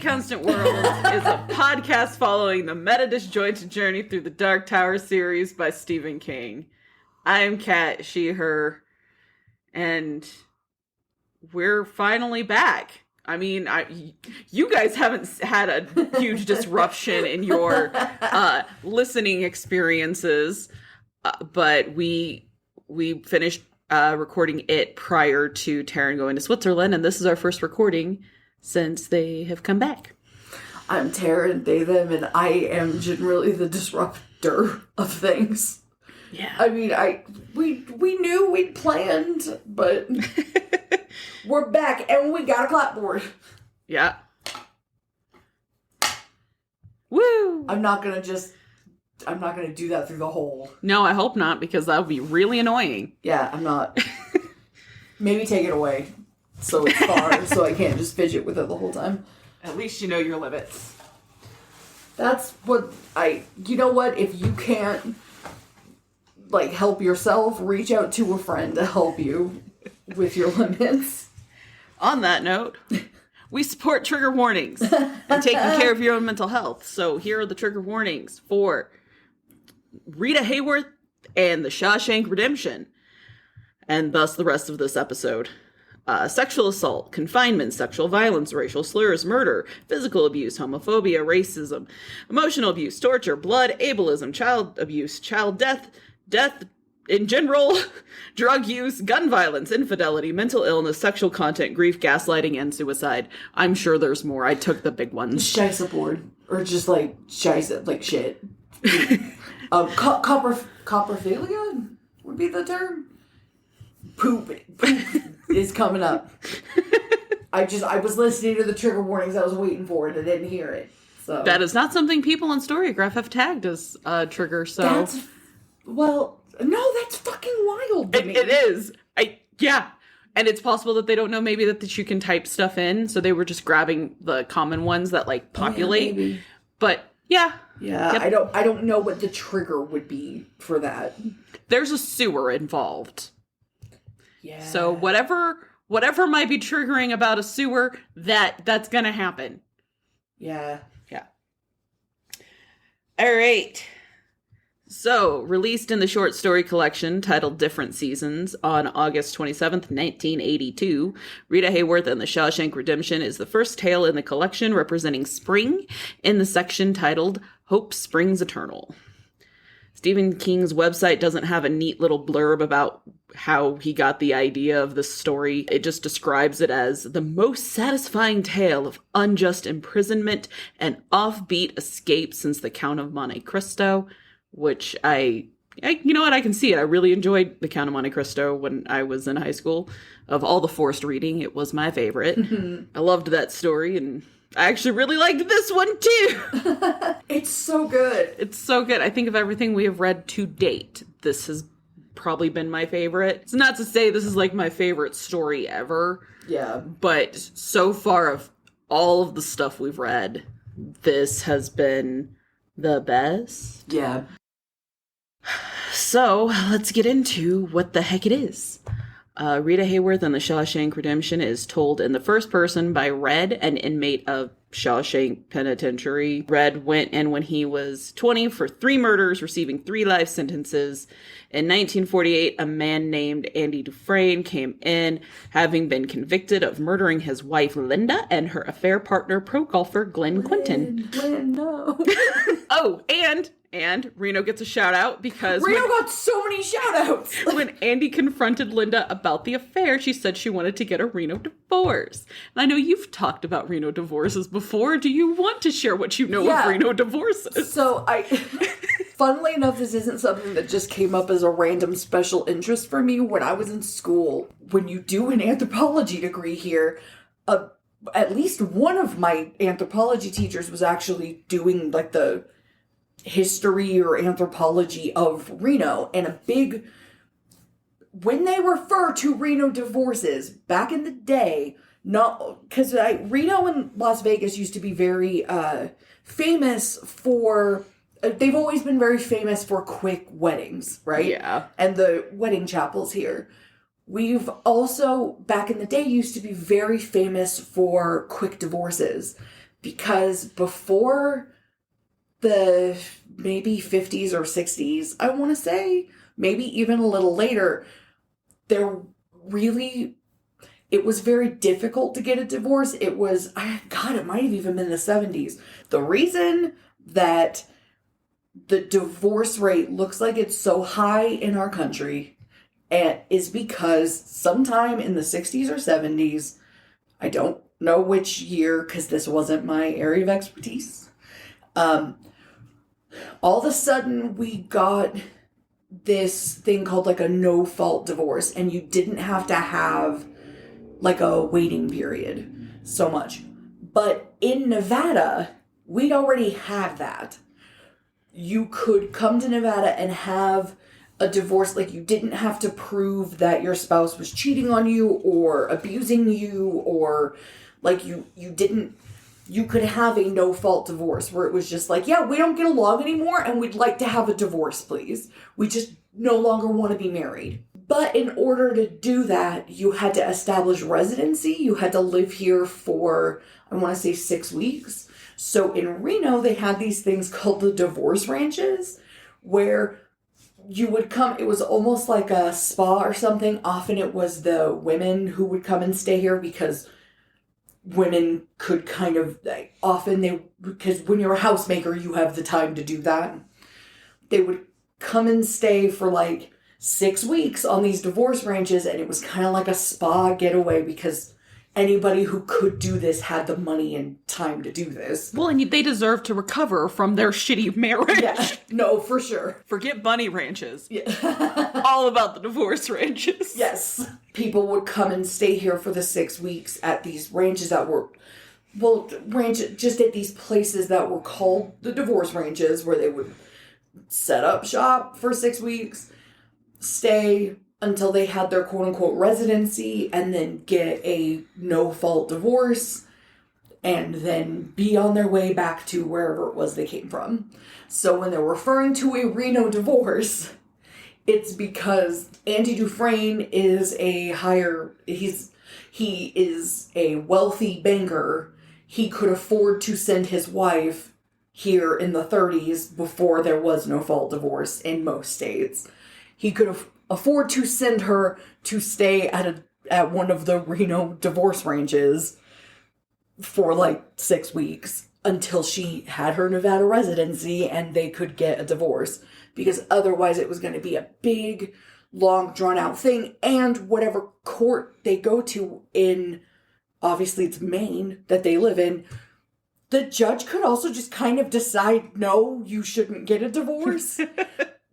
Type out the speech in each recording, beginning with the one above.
Constant World is a podcast following the meta-disjointed journey through the Dark Tower series by Stephen King. I am Kat, she, her, and we're finally back. I mean, you guys haven't had a huge disruption in your listening experiences, but we finished recording it prior to Taryn going to Switzerland, and this is our first recording since they have come back. I'm Taryn, they, them, and I am generally the disruptor of things. Yeah. I mean, we knew we'd planned, but we're back and we got a clapboard. Yeah. Woo! I'm not gonna do that through the hole. No, I hope not, because that would be really annoying. Yeah, I'm not. Maybe take it away so it's far, so I can't just fidget with it the whole time. At least you know your limits. That's what you know what, if you can't, help yourself, reach out to a friend to help you with your limits. On that note, we support trigger warnings and taking care of your own mental health. So here are the trigger warnings for Rita Hayworth and the Shawshank Redemption, and thus the rest of this episode. Sexual assault, confinement, sexual violence, racial slurs, murder, physical abuse, homophobia, racism, emotional abuse, torture, blood, abelism, child abuse, child death in general, drug use, gun violence, infidelity, mental illness, sexual content, grief, gaslighting, and suicide. I'm sure there's more. I took the big ones. Scheisse board. Or just scheisse, shit. Coprophilia would be the term. Poop is coming up. I was listening to the trigger warnings I was waiting for and I didn't hear it. So that is not something people on Storygraph have tagged as a trigger, so that's fucking wild to me. It is. Yeah. And it's possible that they don't know maybe that you can type stuff in, so they were just grabbing the common ones that populate. Maybe. But yeah. Yeah, yep. I don't know what the trigger would be for that. There's a sewer involved. Yeah. So whatever might be triggering about a sewer, that's gonna happen. Yeah. Yeah. All right. So, released in the short story collection titled Different Seasons on August 27th, 1982, Rita Hayworth and the Shawshank Redemption is the first tale in the collection representing spring in the section titled Hope Springs Eternal. Stephen King's website doesn't have a neat little blurb about how he got the idea of this story. It just describes it as the most satisfying tale of unjust imprisonment and offbeat escape since the Count of Monte Cristo, which I you know what, I can see it. I really enjoyed The Count of Monte Cristo when I was in high school. Of all the forced reading, it was my favorite. I loved that story, and I actually really liked this one too. It's so good. It's so good. I think of everything we have read to date, this has probably been my favorite. It's not to say this is my favorite story ever. Yeah. But so far of all of the stuff we've read, this has been the best. Yeah. So, let's get into what the heck it is. Rita Hayworth and the Shawshank Redemption is told in the first person by Red, an inmate of Shawshank Penitentiary. Red went in when he was 20 for 3 murders, receiving 3 life sentences. In 1948, a man named Andy Dufresne came in, having been convicted of murdering his wife Linda and her affair partner, pro golfer Glenn Quinton. Glenn, no. Oh, and Reno gets a shout out because Reno got so many shout outs. When Andy confronted Linda about the affair, she said she wanted to get a Reno divorce. And I know you've talked about Reno divorces before. Do you want to share what you know of Reno divorces? So funnily enough, this isn't something that just came up as a random special interest for me when I was in school. When you do an anthropology degree here, at least one of my anthropology teachers was actually doing the history or anthropology of Reno, and when they refer to Reno divorces back in the day, not because Reno and Las Vegas used to be very famous for they've always been very famous for quick weddings, right? Yeah. And the wedding chapels here. We've also, back in the day, used to be very famous for quick divorces. because before the maybe 50s or 60s, I want to say, maybe even a little later, it was very difficult to get a divorce. It might have even been the 70s. The reason that the divorce rate looks like it's so high in our country is because sometime in the 60s or 70s, I don't know which year because this wasn't my area of expertise, all of a sudden we got this thing called like a no-fault divorce, and you didn't have to have like a waiting period so much. But in Nevada, we'd already had that. You could come to Nevada and have a divorce. Like, you didn't have to prove that your spouse was cheating on you or abusing you, or like you could have a no-fault divorce where it was just like, yeah, we don't get along anymore and we'd like to have a divorce, please. We just no longer want to be married. But in order to do that, you had to establish residency. You had to live here for, I want to say, 6 weeks. So in Reno, they had these things called the divorce ranches, where you would come, it was almost like a spa or something. Often it was the women who would come and stay here because women could kind of, because when you're a housemaker, you have the time to do that. They would come and stay for like 6 weeks on these divorce ranches, and it was kind of like a spa getaway because anybody who could do this had the money and time to do this. Well, and they deserve to recover from their shitty marriage. Yeah, no, for sure. Forget bunny ranches. Yeah. All about the divorce ranches. Yes. People would come and stay here for the 6 weeks at these ranches that were, just at these places that were called the divorce ranches, where they would set up shop for 6 weeks, stay until they had their quote-unquote residency, and then get a no-fault divorce, and then be on their way back to wherever it was they came from. So when they're referring to a Reno divorce, it's because Andy Dufresne is he is a wealthy banker. He could afford to send his wife here in the 30s before there was no-fault divorce in most states. He could afford to send her to stay at one of the Reno divorce ranches for like 6 weeks until she had her Nevada residency and they could get a divorce, because otherwise it was going to be a big, long, drawn-out thing. And whatever court they go to in, obviously it's Maine that they live in, the judge could also just kind of decide, no, you shouldn't get a divorce.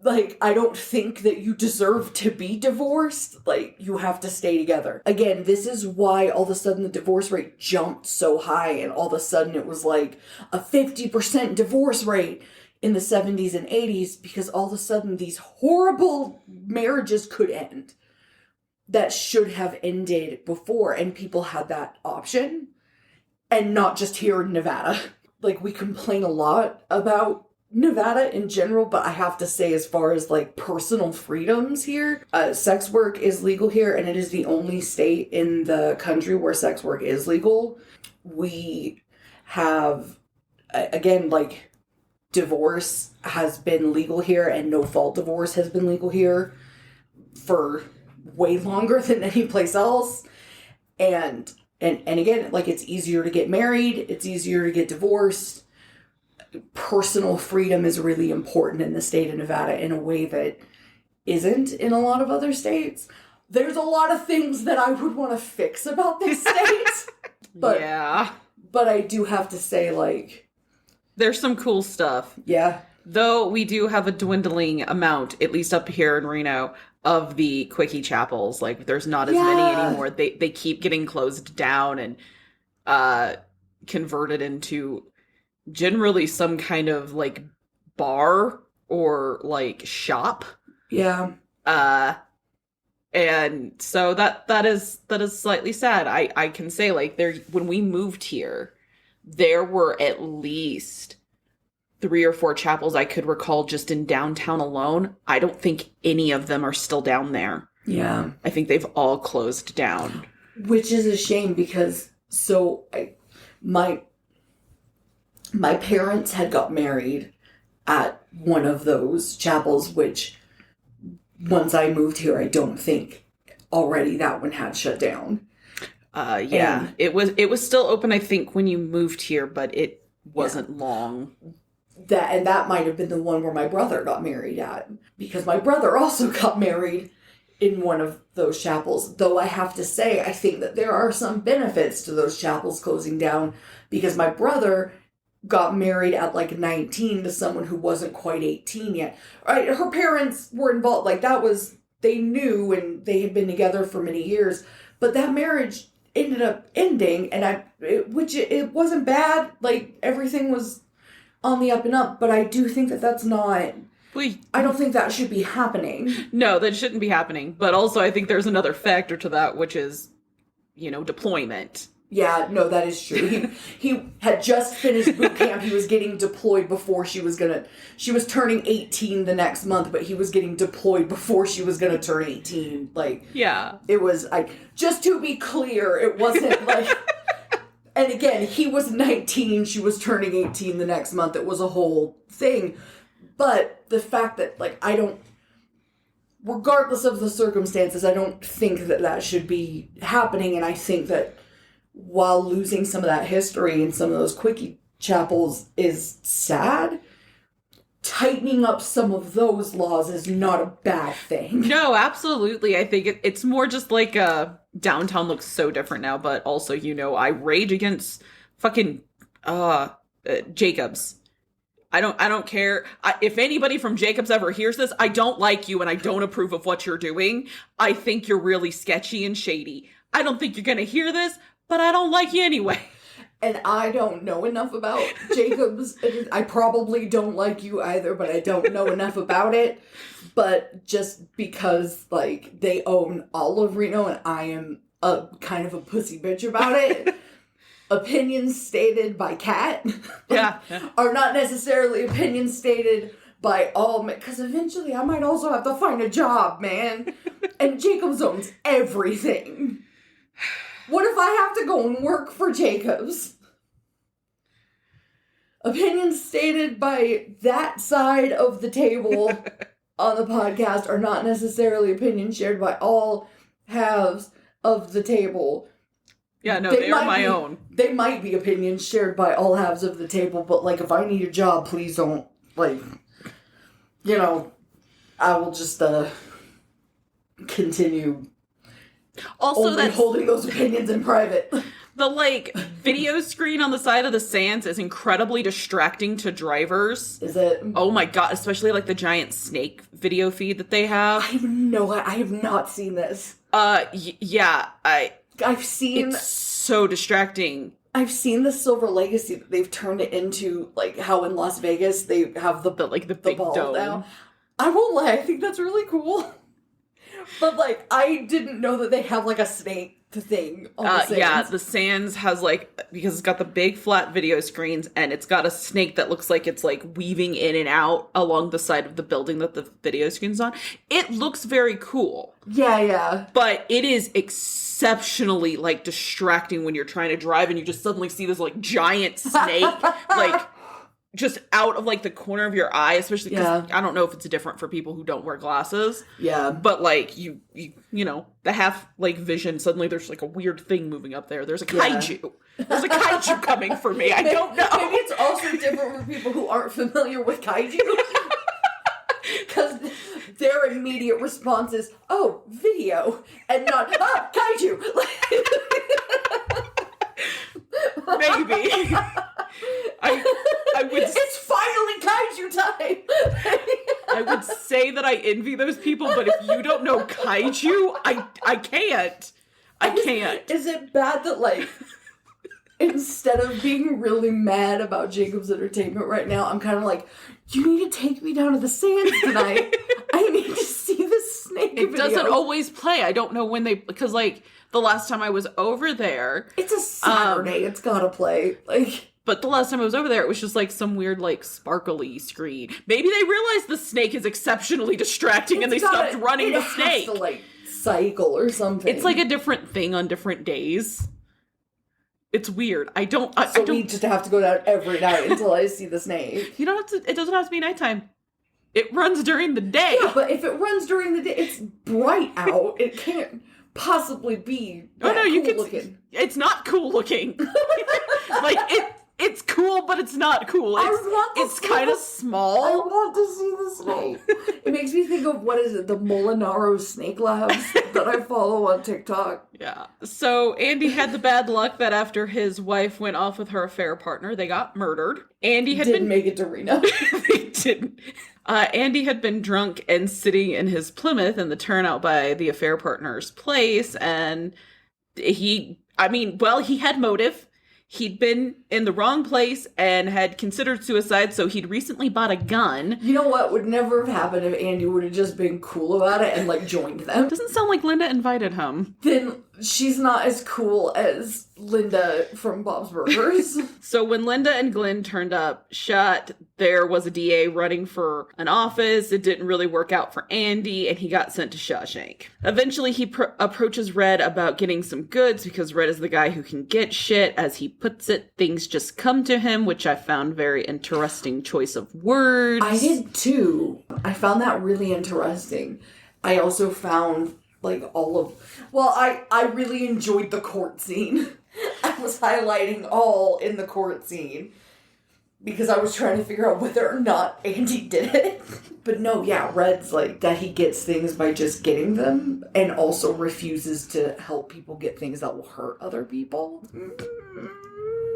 Like, I don't think that you deserve to be divorced. Like, you have to stay together. Again, this is why all of a sudden the divorce rate jumped so high, and all of a sudden it was like a 50% divorce rate in the 70s and 80s, because all of a sudden these horrible marriages could end that should have ended before, and people had that option, and not just here in Nevada. Like, we complain a lot about Nevada in general, but I have to say, as far as like personal freedoms here, sex work is legal here, and it is the only state in the country where sex work is legal. We have, again, like, divorce has been legal here, and no-fault divorce has been legal here for way longer than any place else. And again, like, it's easier to get married, it's easier to get divorced. Personal freedom is really important in the state of Nevada in a way that isn't in a lot of other states. There's a lot of things that I would want to fix about this state. But, yeah. But I do have to say, like, there's some cool stuff. Yeah. Though we do have a dwindling amount, at least up here in Reno, of the quickie chapels. Like, there's not as many anymore. They keep getting closed down and converted into generally some kind of like bar or like shop. Yeah. And so that is slightly sad. I can say, like, when we moved here, there were at least 3 or 4 chapels I could recall just in downtown alone. I don't think any of them are still down there. Yeah. I think they've all closed down. Which is a shame, because my parents had got married at one of those chapels, which once I moved here, I don't think already that one had shut down. Yeah, and it was still open, I think, when you moved here, but it wasn't long. That might have been the one where my brother got married at, because my brother also got married in one of those chapels. Though I have to say, I think that there are some benefits to those chapels closing down, because my brother got married at like 19 to someone who wasn't quite 18 yet. Right? Her parents were involved. Like, that was, they knew, and they had been together for many years. But that marriage ended up ending, and it wasn't bad. Like, everything was on the up and up. But I do think that that's not... I don't think that should be happening. No, that shouldn't be happening. But also, I think there's another factor to that, which is, deployment. Yeah, no, that is true. He had just finished boot camp. He was getting deployed before she was turning 18 the next month, but he was getting deployed before she was gonna turn 18. Like, yeah. It was, just to be clear, it wasn't like, and again, he was 19, she was turning 18 the next month. It was a whole thing. But the fact that, like, regardless of the circumstances, I don't think that should be happening, and I think that while losing some of that history and some of those quickie chapels is sad, tightening up some of those laws is not a bad thing. No, absolutely. I think it's more just like downtown looks so different now, but also, I rage against fucking Jacobs. I don't care. If anybody from Jacobs ever hears this, I don't like you and I don't approve of what you're doing. I think you're really sketchy and shady. I don't think you're going to hear this, but I don't like you anyway. And I don't know enough about Jacobs. I probably don't like you either, but I don't know enough about it. But just because, like, they own all of Reno and I am a kind of a pussy bitch about it, opinions stated by Kat are not necessarily opinions stated by all, because eventually I might also have to find a job, man. And Jacobs owns everything. What if I have to go and work for Jacobs? Opinions stated by that side of the table on the podcast are not necessarily opinions shared by all halves of the table. Yeah, no, they are my own. They might be opinions shared by all halves of the table, but, like, if I need a job, please don't, like, I will just, continue also that's holding those opinions in private. The, like, video screen on the side of the Sands is incredibly distracting to drivers. Is it? Oh my god, especially, like, the giant snake video feed that they have. I have not seen this. Yeah, I've seen... It's so distracting. I've seen the Silver Legacy. They've turned it into, like, how in Las Vegas they have the big ball dome. Now. I won't lie, I think that's really cool. But, like, I didn't know that they have, like, a snake thing on the Sands. Yeah, the Sands has, like, because it's got the big flat video screens, and it's got a snake that looks like it's, like, weaving in and out along the side of the building that the video screen's on. It looks very cool. Yeah. But it is exceptionally, like, distracting when you're trying to drive and you just suddenly see this, like, giant snake, like, just out of, like, the corner of your eye, especially because I don't know if it's different for people who don't wear glasses. Yeah. But, like, you know, the half, like, vision, suddenly there's, like, a weird thing moving up there. There's a kaiju. There's a kaiju coming for me. I don't know. Maybe it's also different for people who aren't familiar with kaiju. Because their immediate response is, oh, video, and not, kaiju. Maybe. I would... It's finally kaiju time! I would say that I envy those people, but if you don't know kaiju, I can't. I can't. Is it bad that, like, instead of being really mad about Jacob's Entertainment right now, I'm kind of like, you need to take me down to the Sands tonight. I need to see this snake video. It doesn't always play. I don't know when they... Because, like, the last time I was over there... It's a Saturday. It's gotta play. Like... But the last time I was over there, it was just, like, some weird, like, sparkly screen. Maybe they realized the snake is exceptionally distracting and they stopped running the snake. It has to, like, cycle or something. It's, like, a different thing on different days. It's weird. I we don't. just have to go down every night until I see the snake. You don't have to. It doesn't have to be nighttime. It runs during the day. Yeah, but if it runs during the day, it's bright out. It can't possibly be that cool looking. It's not cool looking. Like, it's cool, but it's not cool. It's kind of small. I want to see the snake. It makes me think of, what is it, the Molinaro Snake Labs that I follow on TikTok. Yeah. So Andy had the bad luck that after his wife went off with her affair partner, they got murdered. Andy didn't make it to Reno. They didn't. Andy had been drunk and sitting in his Plymouth in the turnout by the affair partner's place, and he had motive. He'd been in the wrong place and had considered suicide, so he'd recently bought a gun. You know what would never have happened if Andy would have just been cool about it and, like, joined them? Doesn't sound like Linda invited him. Then she's not as cool as Linda from Bob's Burgers. So when Linda and Glenn turned up, shot, there was a DA running for an office. It didn't really work out for Andy, and he got sent to Shawshank. Eventually, he approaches Red about getting some goods, because Red is the guy who can get shit. As he puts it, things just come to him, which I found very interesting choice of words. I did too. I found that really interesting. I also found, like, I really enjoyed the court scene. I was highlighting all in the court scene because I was trying to figure out whether or not Andy did it. But no, yeah, Red's like that he gets things by just getting them and also refuses to help people get things that will hurt other people.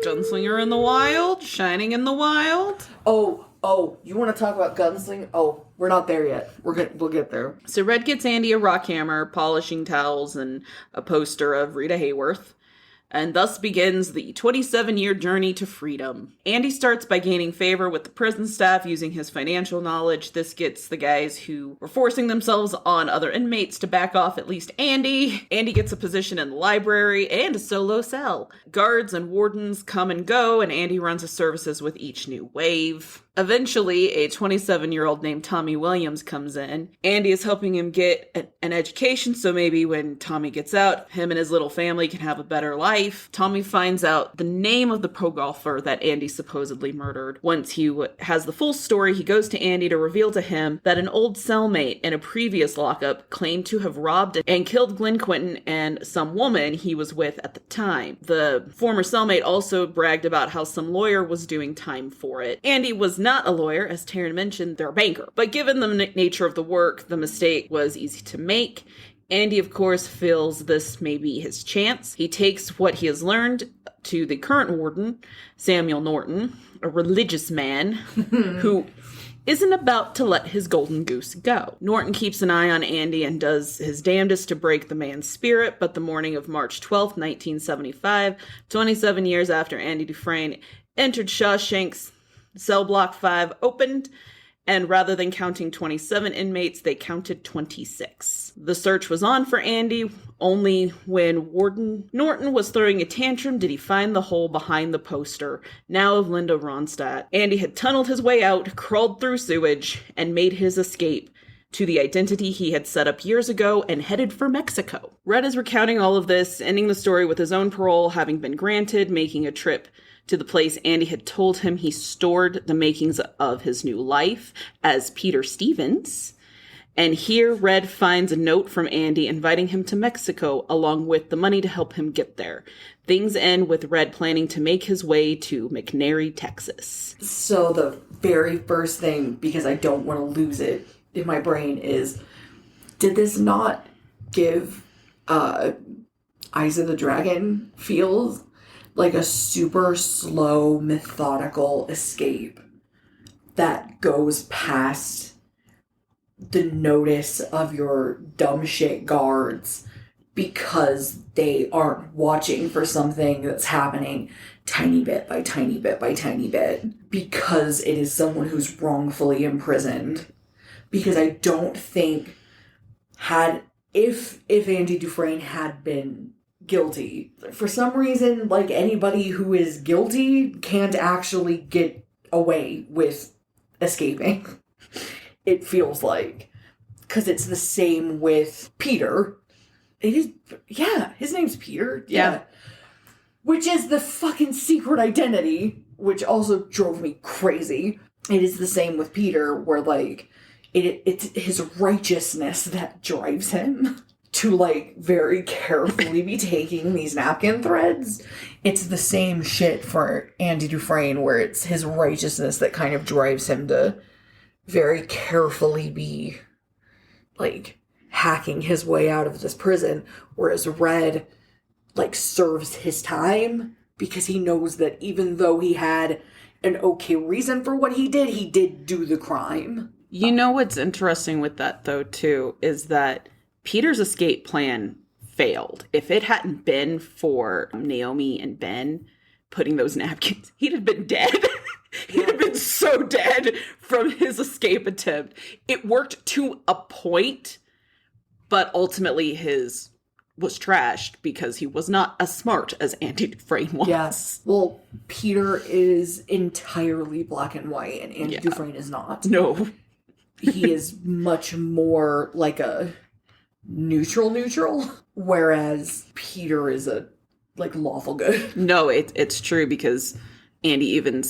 Gunslinger in the wild, shining in the wild. Oh, you want to talk about gunslinger? Oh, we're not there yet. We'll get there. So Red gets Andy a rock hammer, polishing towels, and a poster of Rita Hayworth. And thus begins the 27-year journey to freedom. Andy starts by gaining favor with the prison staff using his financial knowledge. This gets the guys who were forcing themselves on other inmates to back off at least Andy. Andy gets a position in the library and a solo cell. Guards and wardens come and go, and Andy runs his services with each new wave. Eventually, a 27-year-old named Tommy Williams comes in. Andy is helping him get an education, so maybe when Tommy gets out, him and his little family can have a better life. Tommy finds out the name of the pro golfer that Andy supposedly murdered. Once he has the full story, he goes to Andy to reveal to him that an old cellmate in a previous lockup claimed to have robbed and killed Glenn Quinton and some woman he was with at the time. The former cellmate also bragged about how some lawyer was doing time for it. Andy was not a lawyer, as Taryn mentioned, they're a banker. But given the nature of the work, the mistake was easy to make. Andy, of course, feels this may be his chance. He takes what he has learned to the current warden, Samuel Norton, a religious man who isn't about to let his golden goose go. Norton keeps an eye on Andy and does his damnedest to break the man's spirit, but the morning of March 12th, 1975, 27 years after Andy Dufresne entered Shawshank's cell block 5 opened, and rather than counting 27 inmates, they counted 26. The search was on for Andy. Only when Warden Norton was throwing a tantrum did he find the hole behind the poster, now of Linda Ronstadt. Andy had tunneled his way out, crawled through sewage, and made his escape to the identity he had set up years ago and headed for Mexico. Red is recounting all of this, ending the story with his own parole having been granted, making a trip to the place Andy had told him he stored the makings of his new life as Peter Stevens. And here, Red finds a note from Andy inviting him to Mexico along with the money to help him get there. Things end with Red planning to make his way to McNairy, Texas. So the very first thing, because I don't want to lose it in my brain, is, did this not give Eyes of the Dragon feels like a super slow, methodical escape that goes past the notice of your dumb shit guards because they aren't watching for something that's happening tiny bit by tiny bit by tiny bit because it is someone who's wrongfully imprisoned. Because I don't think if Andy Dufresne had been guilty, for some reason, like, anybody who is guilty can't actually get away with escaping. It feels like. Because it's the same with Peter. It is, yeah, his name's Peter. Yeah. which is the fucking secret identity, which also drove me crazy. It is the same with Peter, where, like, it's his righteousness that drives him to, like, very carefully be taking these napkin threads. It's the same shit for Andy Dufresne, where it's his righteousness that kind of drives him to very carefully be, like, hacking his way out of this prison, whereas Red, like, serves his time because he knows that even though he had an okay reason for what he did do the crime. You know what's interesting with that, though, too, is that Peter's escape plan failed. If it hadn't been for Naomi and Ben putting those napkins, he'd have been dead. He'd have been so dead from his escape attempt. It worked to a point, but ultimately his was trashed because he was not as smart as Andy Dufresne was. Yes. Well, Peter is entirely black and white, and Andy Dufresne is not. No. He is much more like a neutral, whereas Peter is a, like, lawful good. No, it's true, because Andy even,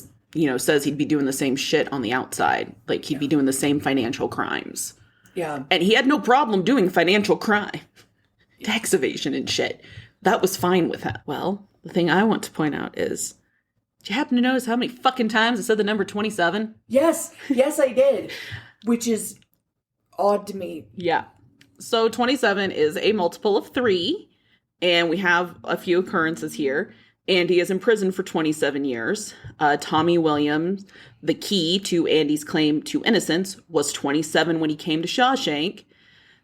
says he'd be doing the same shit on the outside. Like, he'd be doing the same financial crimes. Yeah. And he had no problem doing financial crime. Tax evasion and shit. That was fine with him. Well, the thing I want to point out is, did you happen to notice how many fucking times it said the number 27? Yes, I did. Which is odd to me. Yeah. So 27 is a multiple of 3, and we have a few occurrences here. Andy is in prison for 27 years. Tommy Williams, the key to Andy's claim to innocence, was 27 when he came to Shawshank.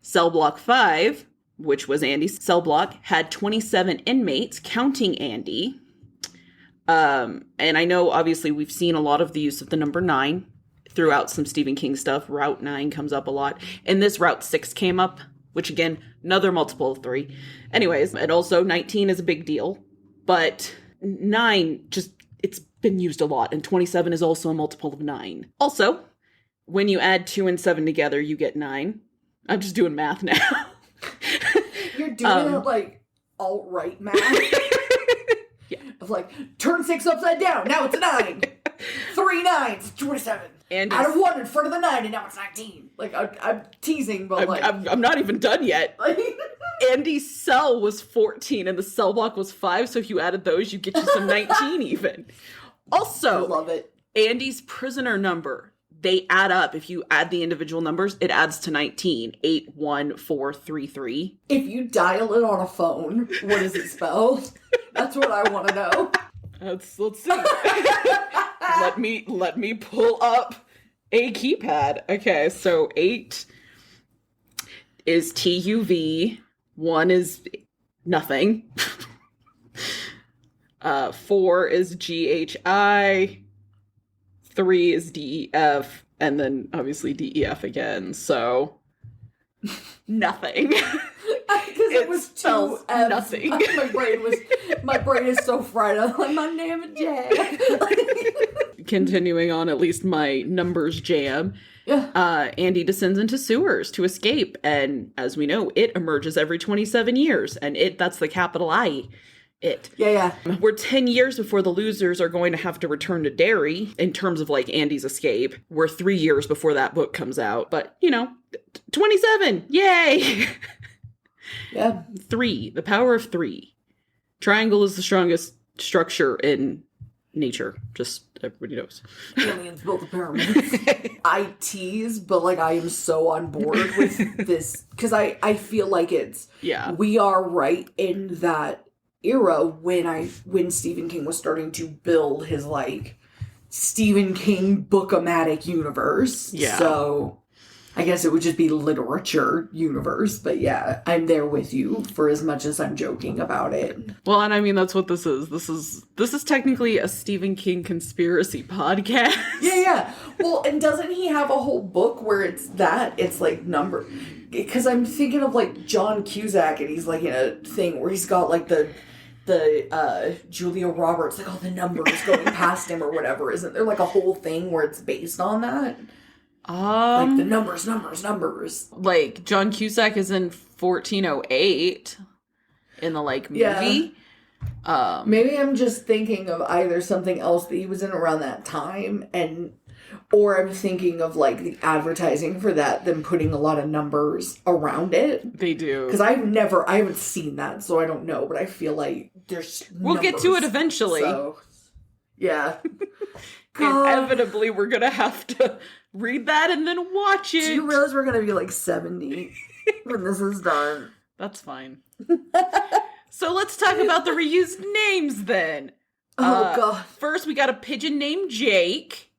Cell Block 5, which was Andy's cell block, had 27 inmates, counting Andy. And I know, obviously, we've seen a lot of the use of the number 9 throughout some Stephen King stuff. Route 9 comes up a lot. And this Route 6 came up, which, again, another multiple of 3. Anyways, and also 19 is a big deal. But 9, it's been used a lot. And 27 is also a multiple of 9. Also, when you add 2 and 7 together, you get 9. I'm just doing math now. You're doing it like alt-right math. Yeah. Of like, turn 6 upside down, now it's a 9. 3 9s, 27. And out of 1 in front of the 9, and now it's 19. Like, I'm teasing, but like... I'm not even done yet. Andy's cell was 14, and the cell block was 5, so if you added those, you get you some 19 even. Also, I love it. Andy's prisoner number, they add up. If you add the individual numbers, it adds to 19. 81433. If you dial it on a phone, what does it spell? That's what I want to know. Let's see. Let me pull up a keypad. Okay, so 8 is TUV, 1 is nothing. 4 is GHI, 3 is DEF, and then obviously DEF again, so nothing. Because it was 2 F's. Nothing. My brain is so fried. I'm like, my name is Jack. Continuing on at least my numbers jam. Yeah. Andy descends into sewers to escape, and as we know, it emerges every 27 years, and that's the capital I. It. Yeah. We're 10 years before the losers are going to have to return to Derry in terms of like Andy's escape. We're 3 years before that book comes out, but 27, yay! Yeah. 3, the power of 3. Triangle is the strongest structure in nature. Just everybody knows. Aliens built the pyramids. I tease, but like I am so on board with this because I feel like we are right in that era when Stephen King was starting to build his like Stephen King book-o-matic universe. Yeah. So I guess it would just be literature universe, but yeah, I'm there with you for as much as I'm joking about it. Well, and I mean that's what this is. This is technically a Stephen King conspiracy podcast. Yeah. Well, and doesn't he have a whole book where it's like number? Because I'm thinking of like John Cusack, and he's like in a thing where he's got like the Julia Roberts, like all the numbers going past him or whatever. Isn't there like a whole thing where it's based on that? Like the numbers. Like John Cusack is in 1408 in the like movie. Yeah. Maybe I'm just thinking of either something else that he was in around that time, or I'm thinking of like the advertising for that, them putting a lot of numbers around it. They do. Because I haven't seen that, so I don't know, but I feel like there's We'll numbers, get to it eventually. So, yeah. Inevitably, we're going to have to read that and then watch it. Do you realize we're going to be like 70 when this is done? That's fine. So let's talk about the reused names then. Oh, God. First, we got a pigeon named Jake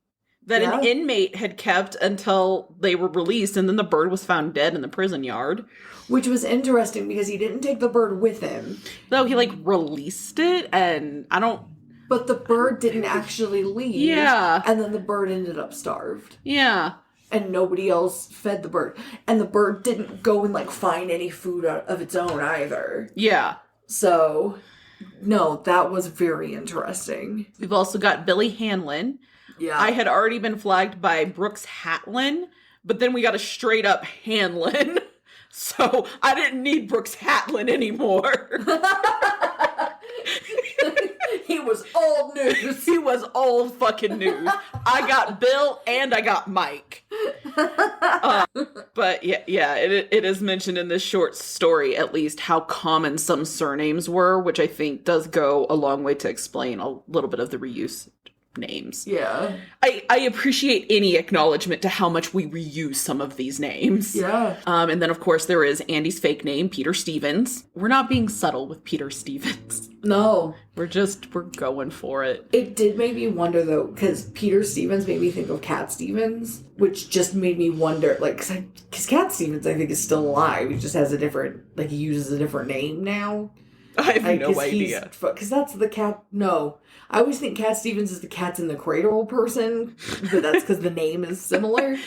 that an inmate had kept until they were released, and then the bird was found dead in the prison yard. Which was interesting because he didn't take the bird with him. No, he, like, released it, and I don't... But the bird didn't actually leave. Yeah. And then the bird ended up starved. Yeah. And nobody else fed the bird. And the bird didn't go and, like, find any food of its own either. Yeah. So, no, that was very interesting. We've also got Billy Hanlon. Yeah. I had already been flagged by Brooks Hatlin, but then we got a straight up Hanlon. So I didn't need Brooks Hatlin anymore. He was old news. He was old fucking news. I got Bill and I got Mike. But yeah, it is mentioned in this short story, at least, how common some surnames were, which I think does go a long way to explain a little bit of the reuse names. Yeah. I appreciate any acknowledgement to how much we reuse some of these names. Yeah. And then, of course, there is Andy's fake name, Peter Stevens. We're not being subtle with Peter Stevens. No. We're going for it. It did make me wonder, though, because Peter Stevens made me think of Cat Stevens, which just made me wonder, like, because Cat Stevens, I think, is still alive. He just has a different, like, he uses a different name now. I have no idea. Because that's the cat. No. I always think Cat Stevens is the Cats in the Cradle person, but that's because the name is similar.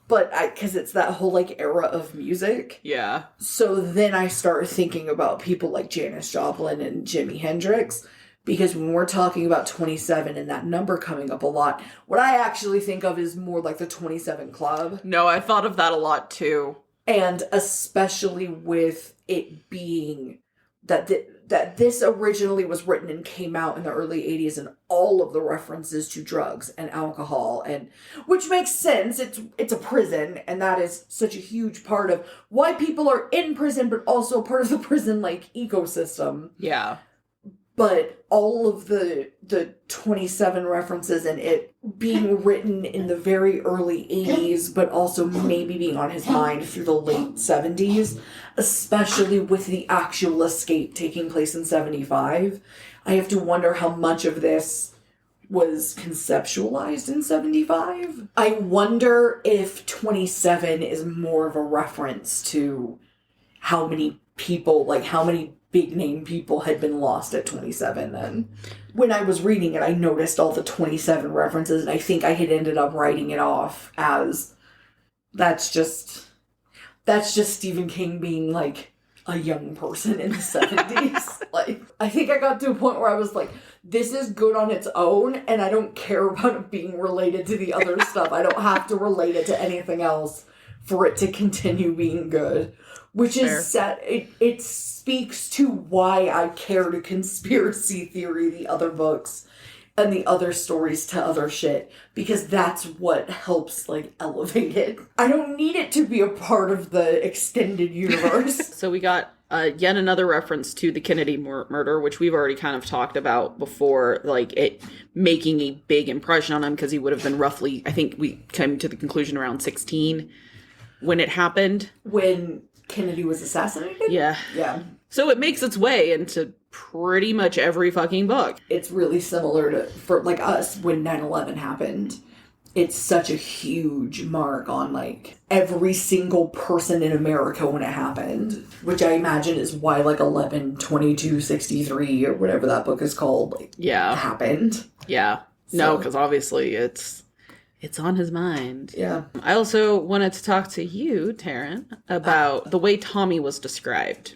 But because it's that whole, like, era of music. Yeah. So then I start thinking about people like Janis Joplin and Jimi Hendrix. Because when we're talking about 27 and that number coming up a lot, what I actually think of is more like the 27 Club. No, I thought of that a lot, too. And especially with it being that this originally was written and came out in the early 80s, and all of the references to drugs and alcohol, and which makes sense. It's a prison, and that is such a huge part of why people are in prison, but also part of the prison, like, ecosystem. Yeah. But all of the 27 references and it being written in the very early 80s, but also maybe being on his mind through the late 70s, especially with the actual escape taking place in 75, I have to wonder how much of this was conceptualized in 75. I wonder if 27 is more of a reference to how many people, like how many big name people had been lost at 27 then. When I was reading it, I noticed all the 27 references, and I think I had ended up writing it off as that's just Stephen King being like a young person in the 70s. Like, I think I got to a point where I was like, this is good on its own, and I don't care about it being related to the other stuff. I don't have to relate it to anything else for it to continue being good. Which is sad. It speaks to why I care to conspiracy theory the other books and the other stories to other shit. Because that's what helps, like, elevate it. I don't need it to be a part of the extended universe. So we got yet another reference to the Kennedy murder, which we've already kind of talked about before, like, it making a big impression on him because he would have been roughly, I think we came to the conclusion around 16 when it happened. When Kennedy was assassinated? Yeah. Yeah. So it makes its way into pretty much every fucking book. It's really similar to, for like us, when 9/11 happened. It's such a huge mark on, like, every single person in America when it happened. Which I imagine is why, like, 11/22/63 or whatever that book is called, like, happened. Yeah. So. No, because obviously it's on his mind. Yeah. I also wanted to talk to you, Taryn, about the way Tommy was described.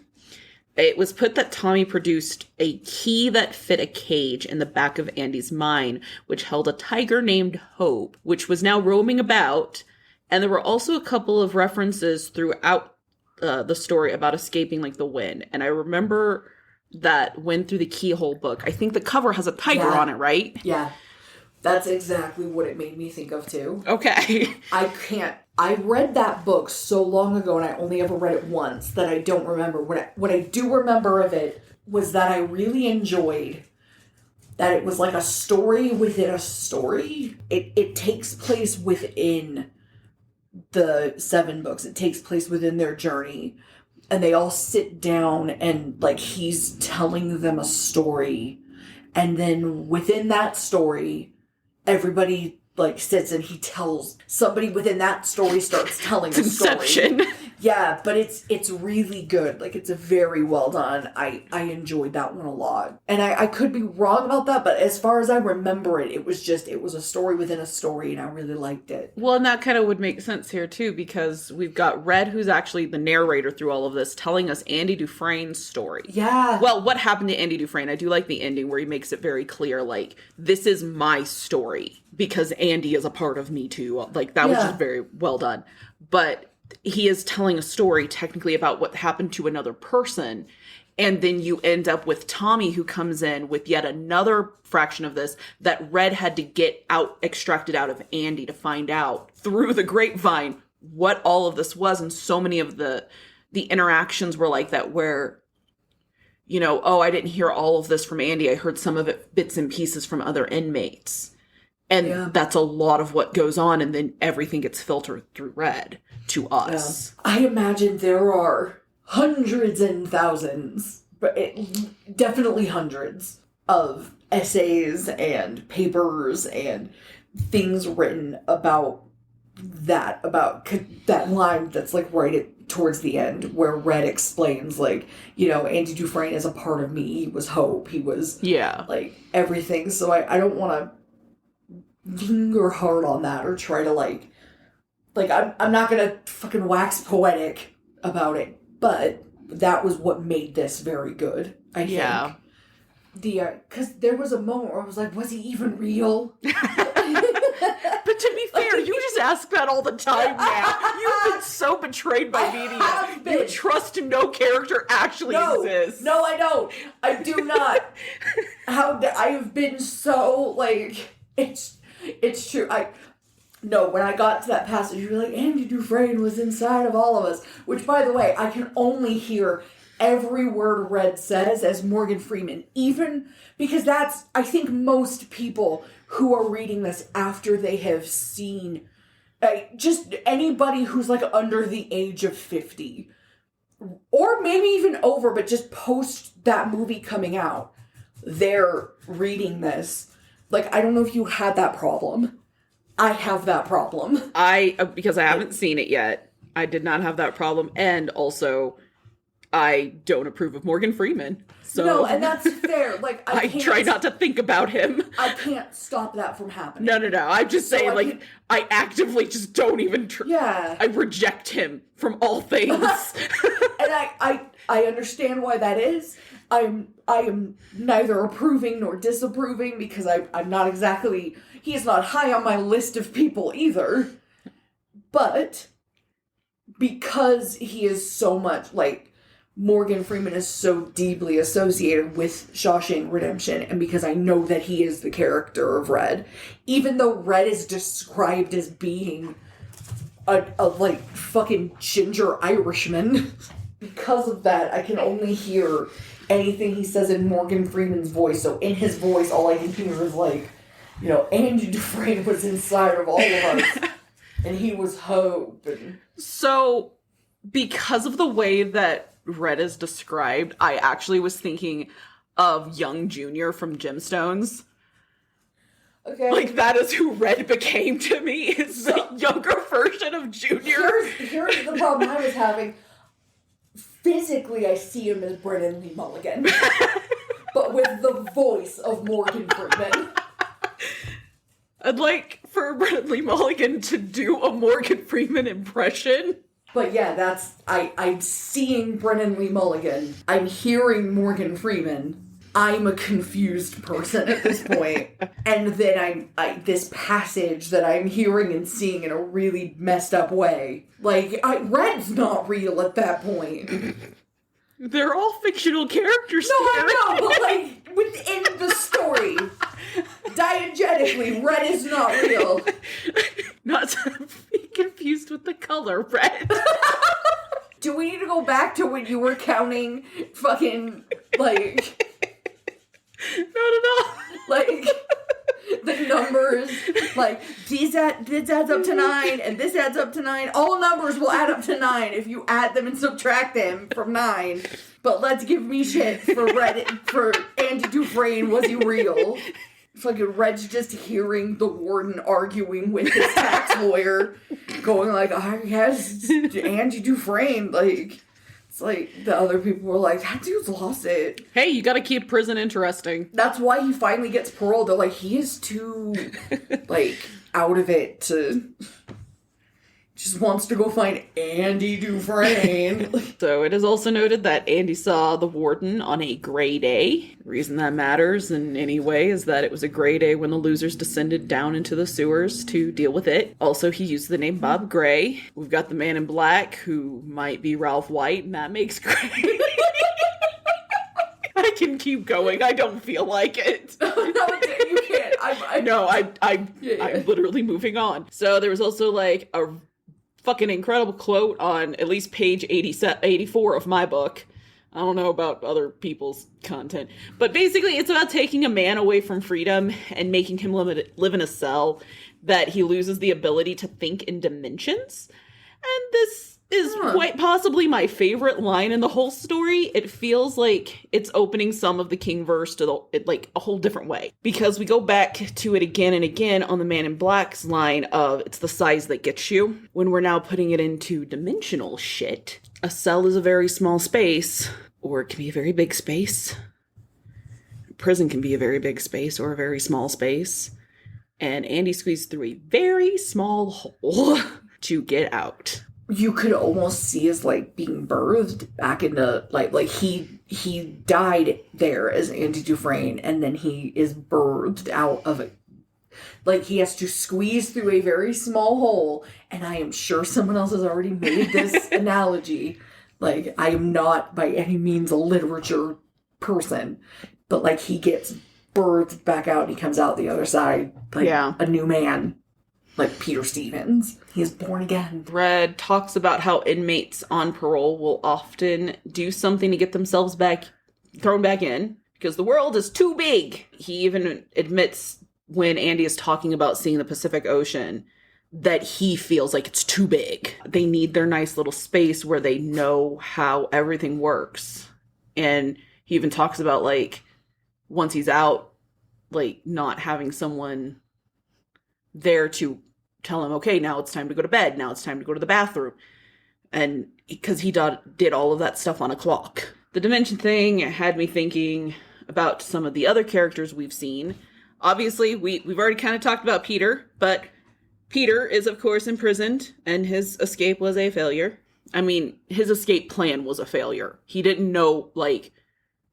It was put that Tommy produced a key that fit a cage in the back of Andy's mine, which held a tiger named Hope, which was now roaming about. And there were also a couple of references throughout the story about escaping, like, the wind. And I remember that went through the Keyhole book. I think the cover has a tiger on it, right? Yeah. That's exactly what it made me think of, too. Okay. I read that book so long ago, and I only ever read it once, that I don't remember. What I do remember of it was that I really enjoyed that it was like a story within a story. It takes place within the 7 books. It takes place within their journey. And they all sit down and, like, he's telling them a story. And then within that story, everybody, like, sits and he tells... Somebody within that story starts telling a story. Inception. Yeah, but it's really good. Like, it's a very well done. I enjoyed that one a lot. And I could be wrong about that, but as far as I remember it was a story within a story, and I really liked it. Well, and that kind of would make sense here, too, because we've got Red, who's actually the narrator through all of this, telling us Andy Dufresne's story. Yeah. Well, what happened to Andy Dufresne? I do like the ending where he makes it very clear, like, this is my story, because Andy is a part of me, too. Like, that was just very well done. But... he is telling a story technically about what happened to another person. And then you end up with Tommy, who comes in with yet another fraction of this that Red had to get extracted out of Andy to find out through the grapevine what all of this was. And so many of the interactions were like that, where, you know, oh, I didn't hear all of this from Andy. I heard some of it bits and pieces from other inmates. And that's a lot of what goes on. And then everything gets filtered through Red to us. I imagine there are hundreds and thousands, but definitely hundreds of essays and papers and things written about that line that's like towards the end where Red explains, like, you know, Andy Dufresne is a part of me. He was hope. He was like everything. So I don't want to linger hard on that or try to like I'm not gonna fucking wax poetic about it, but that was what made this very good, I think. Because there was a moment where I was like, was he even real? But to be fair, you just ask that all the time now. You've been so betrayed by media. You trust no character actually exists. No, I don't. I do not. I have been so, like, it's true. When I got to that passage, you were like, Andy Dufresne was inside of all of us. Which, by the way, I can only hear every word Red says as Morgan Freeman. Even because I think most people who are reading this after they have seen, just anybody who's like under the age of 50, or maybe even over, but just post that movie coming out, they're reading this. Like, I don't know if you had that problem. I have that problem. Because I haven't seen it yet, I did not have that problem. And also, I don't approve of Morgan Freeman. So no, and that's fair. Like, I try not to think about him. I can't stop that from happening. No. I'm just saying, I actively just don't even I reject him from all things. And I understand why that is. I am neither approving nor disapproving because I'm not exactly... He is not high on my list of people either. But because he is so much, like, Morgan Freeman is so deeply associated with Shawshank Redemption, and because I know that he is the character of Red, even though Red is described as being a like, fucking ginger Irishman, because of that, I can only hear anything he says in Morgan Freeman's voice. So in his voice, all I can hear is, like, you know, Andy Dufresne was inside of all of us, and he was hope. So, because of the way that Red is described, I actually was thinking of Young Junior from Gemstones. Okay. Like, that is who Red became to me, is the younger version of Junior. Here's the problem I was having. Physically, I see him as Brennan Lee Mulligan, but with the voice of Morgan Freeman. I'd like for Brennan Lee Mulligan to do a Morgan Freeman impression. But yeah, I'm seeing Brennan Lee Mulligan. I'm hearing Morgan Freeman. I'm a confused person at this point. And then this passage that I'm hearing and seeing in a really messed up way. Like, Red's not real at that point. They're all fictional characters. No, I know, but like within the story, diegetically, red is not real. Not to be confused with the color red. Do we need to go back to when you were counting fucking, like... Not at all. Like, the numbers, like, this adds up to 9, and this adds up to 9. All numbers will add up to 9 if you add them and subtract them from 9. But let's give me shit for Andy Dufresne. Was he real? Fucking Red's just hearing the warden arguing with his tax lawyer, going like, I guess Andy Dufresne, like, it's like the other people were like, that dude's lost it. Hey, you gotta keep prison interesting. That's why he finally gets parole. They're like, he is too, like, out of it to... Just wants to go find Andy Dufresne. So it is also noted that Andy saw the warden on a gray day. The reason that matters in any way is that it was a gray day when the losers descended down into the sewers to deal with it. Also, he used the name Bob Gray. We've got the man in black, who might be Ralph White, and that makes Gray. I can keep going. I don't feel like it. No, you can't. I'm literally moving on. So there was also like a fucking incredible quote on at least page 84 of my book. I don't know about other people's content. But basically, it's about taking a man away from freedom and making him live in a cell that he loses the ability to think in dimensions. And this is quite possibly my favorite line in the whole story. It feels like it's opening some of the King verse to like a whole different way. Because we go back to it again and again on the Man in Black's line of, it's the size that gets you. When we're now putting it into dimensional shit, a cell is a very small space, or it can be a very big space. Prison can be a very big space or a very small space. And Andy squeezed through a very small hole to get out. You could almost see as like being birthed back into like he died there as Andy Dufresne, and then he is birthed out of it. Like he has to squeeze through a very small hole, and I am sure someone else has already made this analogy. Like, I am not by any means a literature person, but like he gets birthed back out and he comes out the other side like a new man. Like Peter Stevens. He is born again. Red talks about how inmates on parole will often do something to get themselves thrown back in because the world is too big. He even admits when Andy is talking about seeing the Pacific Ocean that he feels like it's too big. They need their nice little space where they know how everything works. And he even talks about like once he's out, like not having someone there to tell him, okay, now it's time to go to bed. Now it's time to go to the bathroom. And because he did all of that stuff on a clock. The dimension thing had me thinking about some of the other characters we've seen. Obviously, we've already kind of talked about Peter, but Peter is, of course, imprisoned, and his escape was a failure. I mean, his escape plan was a failure. He didn't know, like,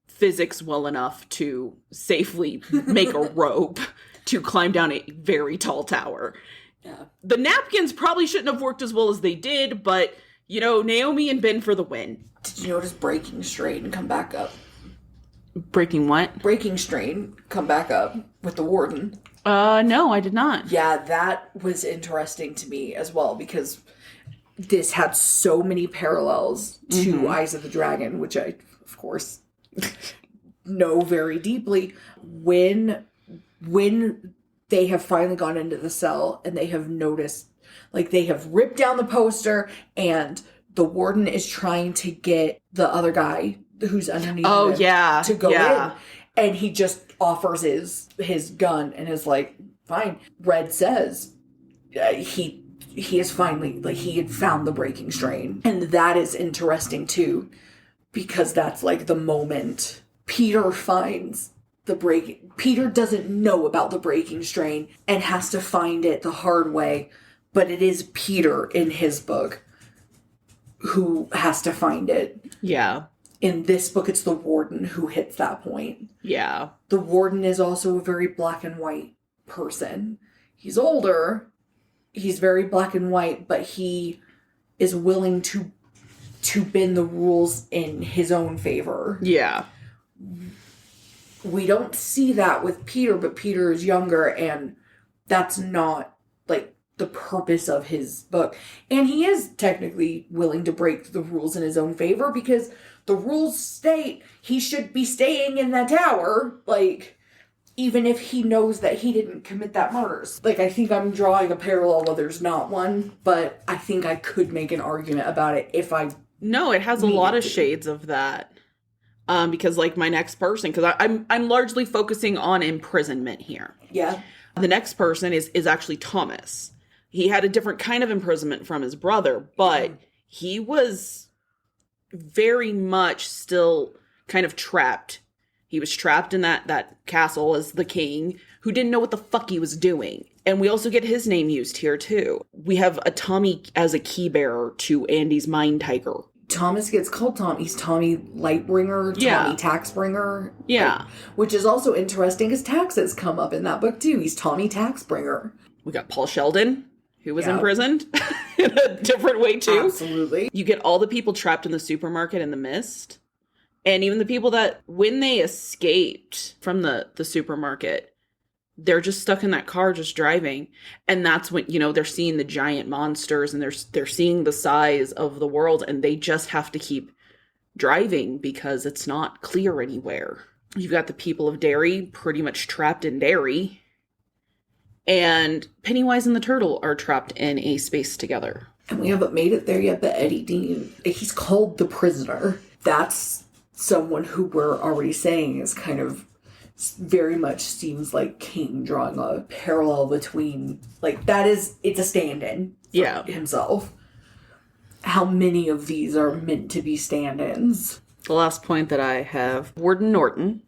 physics well enough to safely make a rope to climb down a very tall tower. Yeah. The napkins probably shouldn't have worked as well as they did, but, you know, Naomi and Ben for the win. Did you notice Breaking Strain come back up? Breaking what? Breaking Strain come back up with the warden. No, I did not. Yeah, that was interesting to me as well, because this had so many parallels to Eyes of the Dragon, which I, of course, know very deeply. When they have finally gone into the cell and they have noticed, like, they have ripped down the poster and the warden is trying to get the other guy who's underneath him to go in. And he just offers his gun and is like, fine. Red says he is finally, like, he had found the breaking strain. And that is interesting too, because that's like the moment Peter finds Peter doesn't know about the breaking strain and has to find it the hard way, but it is Peter in his book who has to find it. Yeah. In this book, it's the warden who hits that point. Yeah. The warden is also a very black and white person. He's older. He's very black and white, but he is willing to to bend the rules in his own favor. Yeah. We don't see that with Peter, but Peter is younger, and that's not, like, the purpose of his book. And he is technically willing to break the rules in his own favor, because the rules state he should be staying in that tower, like, even if he knows that he didn't commit that murders. Like, I think I'm drawing a parallel where there's not one, but I think I could make an argument about it if I... No, it has a lot of shades of that. Because, like, my next person, because I'm largely focusing on imprisonment here. Yeah. The next person is actually Thomas. He had a different kind of imprisonment from his brother, but he was very much still kind of trapped. He was trapped in that castle as the king, who didn't know what the fuck he was doing. And we also get his name used here, too. We have a Tommy as a key bearer to Andy's mind tiger. Thomas gets called Tom. He's Tommy Lightbringer, Tommy Taxbringer. Yeah. Like, which is also interesting because taxes come up in that book too. He's Tommy Taxbringer. We got Paul Sheldon, who was imprisoned in a different way too. Absolutely. You get all the people trapped in the supermarket in the mist. And even the people that, when they escaped from the supermarket, they're just stuck in that car just driving. And that's when, they're seeing the giant monsters and they're seeing the size of the world, and they just have to keep driving because it's not clear anywhere. You've got the people of Derry pretty much trapped in Derry. And Pennywise and the Turtle are trapped in a space together. And we haven't made it there yet, but Eddie Dean, he's called the prisoner. That's someone who we're already saying is kind of very much seems like King drawing a parallel between, like, it's a stand-in for himself. How many of these are meant to be stand-ins? The last point that I have, Warden Norton.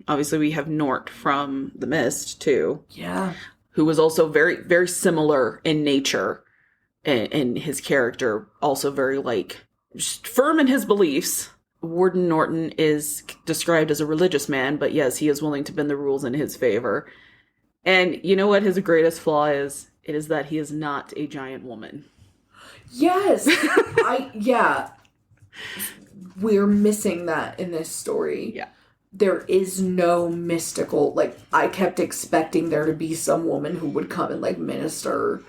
Obviously, we have Nort from The Mist, too. Yeah. Who was also very, very similar in nature and his character. Also very, like, just firm in his beliefs. Warden Norton is described as a religious man, but yes, he is willing to bend the rules in his favor. And you know what his greatest flaw is? It is that he is not a giant woman. Yes! We're missing that in this story. Yeah. There is no mystical, like, I kept expecting there to be some woman who would come and, like, minister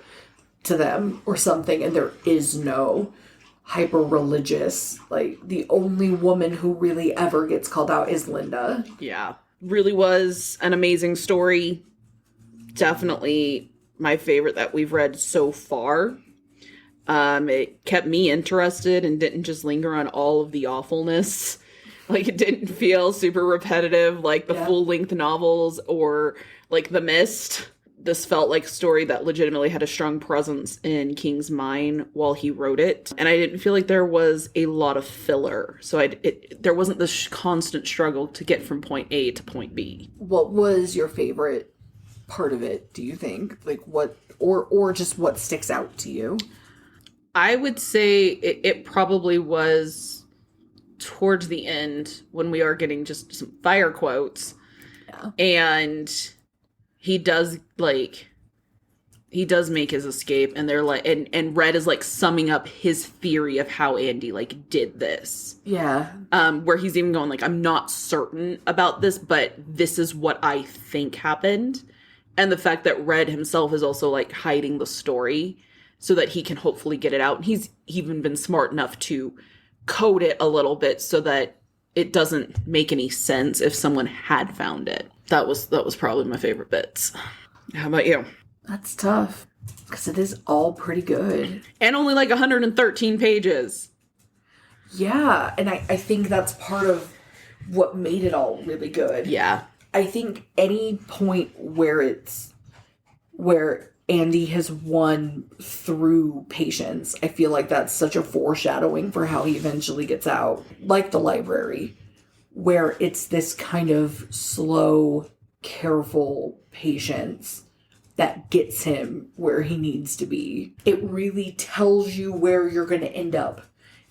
to them or something, and there is no hyper-religious. Like, the only woman who really ever gets called out is Linda. Yeah. Really was an amazing story. Definitely my favorite that we've read so far. It kept me interested and didn't just linger on all of the awfulness. Like, it didn't feel super repetitive like the full-length novels or, like, The Mist. This felt like a story that legitimately had a strong presence in King's mind while he wrote it. And I didn't feel like there was a lot of filler. So there wasn't this constant struggle to get from point A to point B. What was your favorite part of it, do you think? Like, what, or just what sticks out to you? I would say it probably was towards the end when we are getting just some fire quotes. Yeah. And he does make his escape, and they're like, and Red is like summing up his theory of how Andy like did this. Yeah. Where he's even going like, I'm not certain about this, but this is what I think happened. And the fact that Red himself is also like hiding the story so that he can hopefully get it out. And he's even been smart enough to code it a little bit so that it doesn't make any sense if someone had found it. That was probably my favorite bits. How about you? That's tough, because it is all pretty good. And only like 113 pages. Yeah, and I think that's part of what made it all really good. Yeah. I think any point where Andy has won through patience, I feel like that's such a foreshadowing for how he eventually gets out. Like the library, where it's this kind of slow, careful patience that gets him where he needs to be. It really tells you where you're going to end up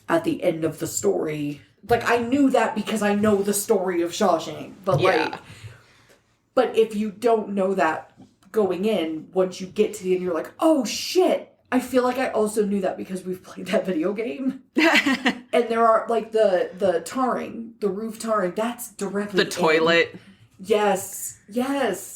at the end of the story. Like, I knew that because I know the story of Shawshank, but but if you don't know that going in, once you get to the end, you're like, oh shit, I feel like I also knew that because we've played that video game. And there are, like, the tarring, the roof tarring, that's directly The toilet. Yes.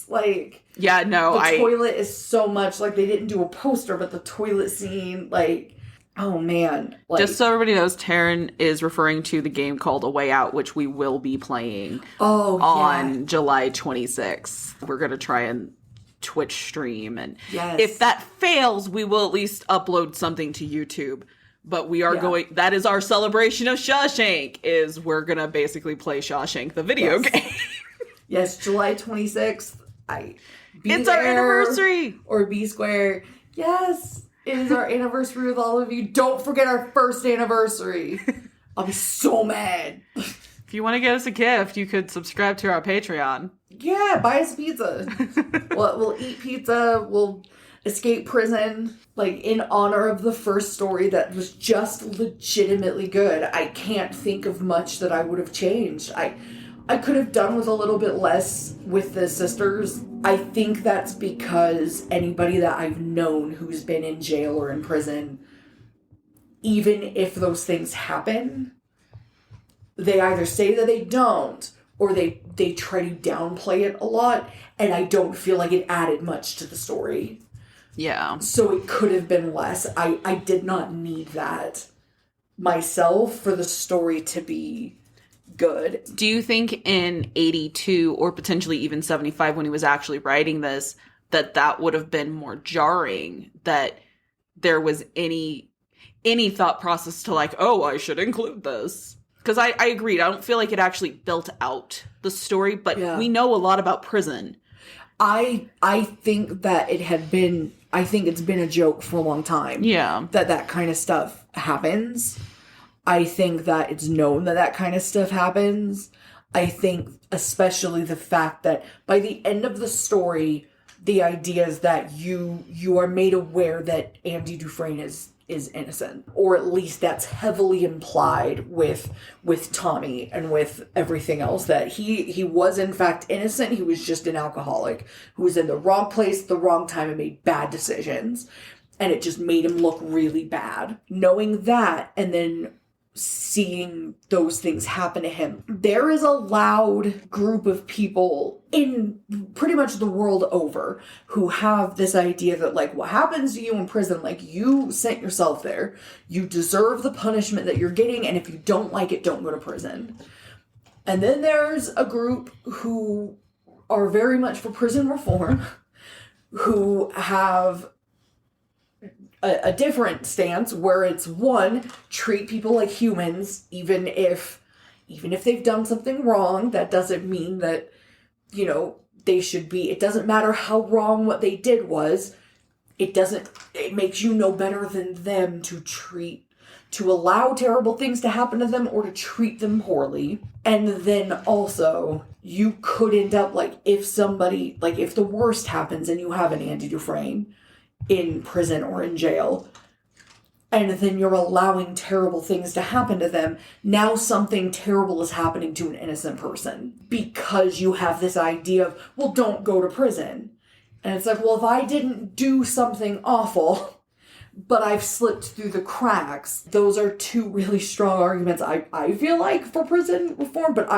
Like, yeah, no, the toilet is so much, like, they didn't do a poster, but the toilet scene, like, oh man. Like, just so everybody knows, Taryn is referring to the game called A Way Out, which we will be playing on July 26th. We're going to try and Twitch stream, and if that fails, we will at least upload something to YouTube. But we are going, that is our celebration of Shawshank, is we're going to basically play Shawshank, the video game. Yes, July 26th. It's our anniversary! Or B Square. Yes, it is our anniversary with all of you. Don't forget our first anniversary. I'll be so mad. If you want to get us a gift, you could subscribe to our Patreon. Yeah, buy us pizza. We'll eat pizza. We'll escape prison. Like, in honor of the first story that was just legitimately good. I can't think of much that I would have changed. I could have done with a little bit less with the sisters. I think that's because anybody that I've known who's been in jail or in prison, even if those things happen, they either say that they don't, or they try to downplay it a lot, and I don't feel like it added much to the story. Yeah. So it could have been less. I did not need that myself for the story to be good. Do you think in 82 or potentially even 75 when he was actually writing this, that would have been more jarring, that there was any thought process to like, oh, I should include this? Because I agreed. I don't feel like it actually built out the story, but we know a lot about prison. I think that I think it's been a joke for a long time. Yeah. That kind of stuff happens. I think that it's known that kind of stuff happens. I think especially the fact that by the end of the story, the idea is that you are made aware that Andy Dufresne is innocent, or at least that's heavily implied with Tommy and with everything else, that he was in fact innocent. He was just an alcoholic who was in the wrong place at the wrong time and made bad decisions, and it just made him look really bad. Knowing that, and then seeing those things happen to him, there is a loud group of people in pretty much the world over who have this idea that, like, what happens to you in prison, like, you sent yourself there, you deserve the punishment that you're getting, and if you don't like it, don't go to prison. And then there's a group who are very much for prison reform, who have a different stance where it's, one, treat people like humans, even if they've done something wrong. That doesn't mean that, they should be, it doesn't matter how wrong what they did was, it makes you no better than them to allow terrible things to happen to them or to treat them poorly. And then also, you could end up, like, if the worst happens and you have an Andy Dufresne in prison or in jail, and then you're allowing terrible things to happen to them, now something terrible is happening to an innocent person because you have this idea of, well, don't go to prison. And it's like, well, if I didn't do something awful, but I've slipped through the cracks, those are two really strong arguments, I feel like, for prison reform, but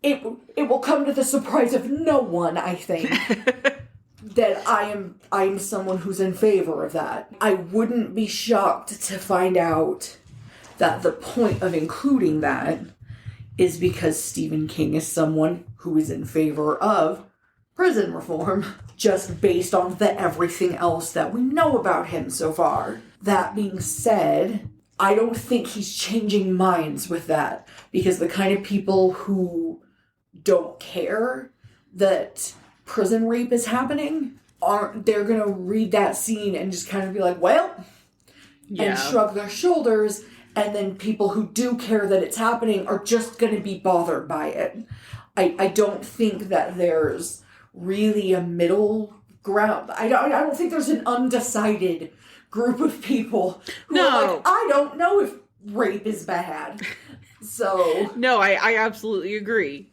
it will come to the surprise of no one, I think, that I'm someone who's in favor of that. I wouldn't be shocked to find out that the point of including that is because Stephen King is someone who is in favor of prison reform, just based on the everything else that we know about him so far. That being said, I don't think he's changing minds with that, because the kind of people who don't care that prison rape is happening, they're gonna read that scene and just kind of be like, well, and shrug their shoulders, and then people who do care that it's happening are just gonna be bothered by it. I don't think that there's really a middle ground. I don't think there's an undecided group of people who are like, I don't know if rape is bad. So no, I absolutely agree.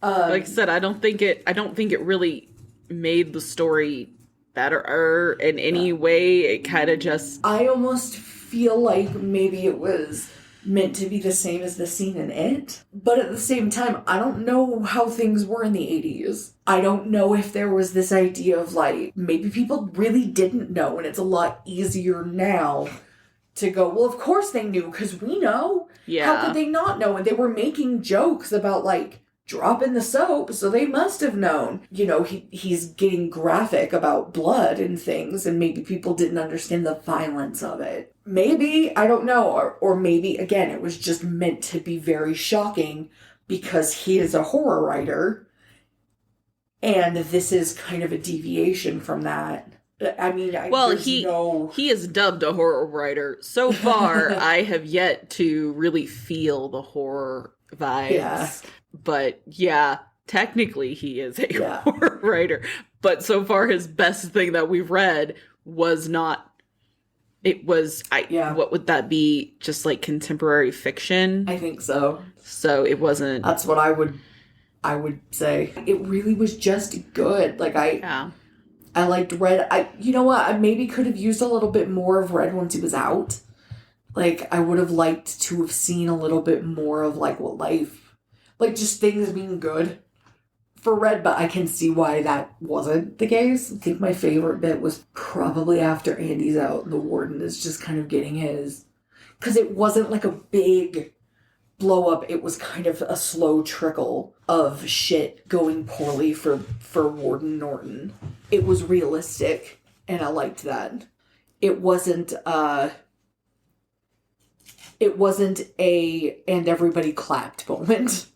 Like I said, I don't think it really made the story better in any way. It kind of just... I almost feel like maybe it was meant to be the same as the scene in It. But at the same time, I don't know how things were in the 80s. I don't know if there was this idea of, like, maybe people really didn't know, and it's a lot easier now to go, well, of course they knew, because we know. Yeah. How could they not know? And they were making jokes about, like, dropping the soap, so they must have known. You know, he's getting graphic about blood and things, and maybe people didn't understand the violence of it. Maybe, I don't know, or maybe, again, it was just meant to be very shocking because he is a horror writer, and this is kind of a deviation from that. I mean, he is dubbed a horror writer. So far, I have yet to really feel the horror vibes. Yeah. But yeah, technically he is a horror writer. But so far, his best thing that we've read was not... It was, what would that be? Just like contemporary fiction? I think so. So it wasn't... That's what I would say. It really was just good. Like, I liked Red. You know what? I maybe could have used a little bit more of Red once he was out. Like, I would have liked to have seen a little bit more of, like, what life... Like, just things being good for Red, but I can see why that wasn't the case. I think my favorite bit was probably after Andy's out and the warden is just kind of getting his... Because it wasn't like a big blow up. It was kind of a slow trickle of shit going poorly for Warden Norton. It was realistic, and I liked that. It wasn't a and everybody clapped moment.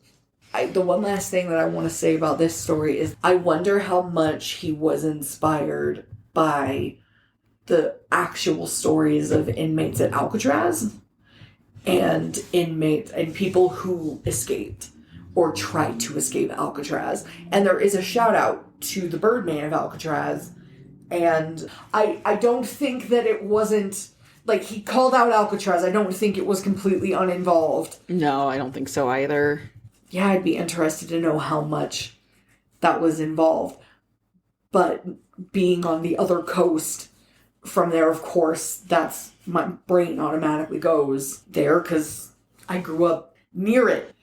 The one last thing that I want to say about this story is I wonder how much he was inspired by the actual stories of inmates at Alcatraz and inmates and people who escaped or tried to escape Alcatraz. And there is a shout out to the Birdman of Alcatraz. And I don't think that it wasn't, like, he called out Alcatraz. I don't think it was completely uninvolved. No, I don't think so either. Yeah, I'd be interested to know how much that was involved. But being on the other coast from there, of course, that's my brain automatically goes there because I grew up near it.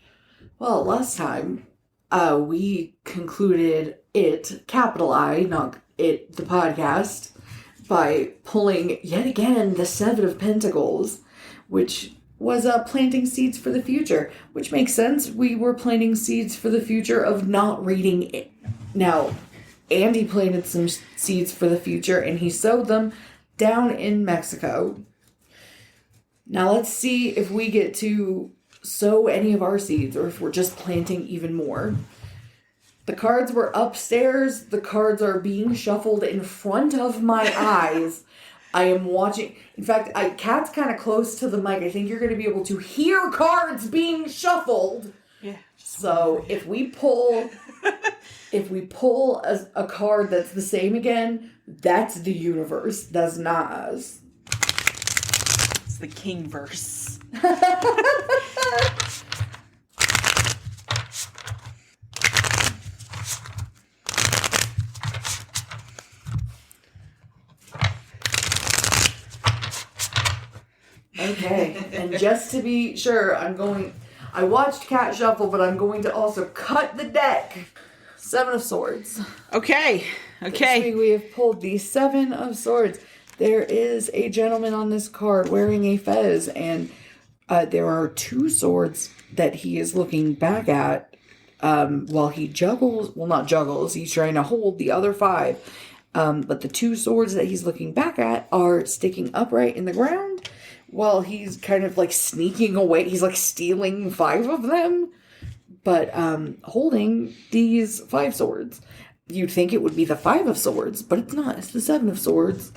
Well, last time we concluded it, capital I, not it, the podcast, by pulling yet again the Seven of Pentacles, which was planting seeds for the future, which makes sense. We were planting seeds for the future of not reading it. Now, Andy planted some seeds for the future, and he sowed them down in Mexico. Now, let's see if we get to sow any of our seeds, or if we're just planting even more. The cards were upstairs. The cards are being shuffled in front of my eyes. I am watching. In fact, Kat's kind of close to the mic. I think you're going to be able to hear cards being shuffled. Yeah. So if we pull a card that's the same again, that's the universe. That's not us. It's the king verse. Okay, and just to be sure, I watched Cat shuffle, but I'm going to also cut the deck. Seven of Swords. Okay. We have pulled the Seven of Swords. There is a gentleman on this card wearing a fez, and there are two swords that he is looking back at while he juggles. Well, not juggles. He's trying to hold the other five. But the two swords that he's looking back at are sticking upright in the ground while he's kind of like sneaking away. He's like stealing five of them, but holding these five swords. You'd think it would be the Five of Swords, but it's not. It's the Seven of Swords.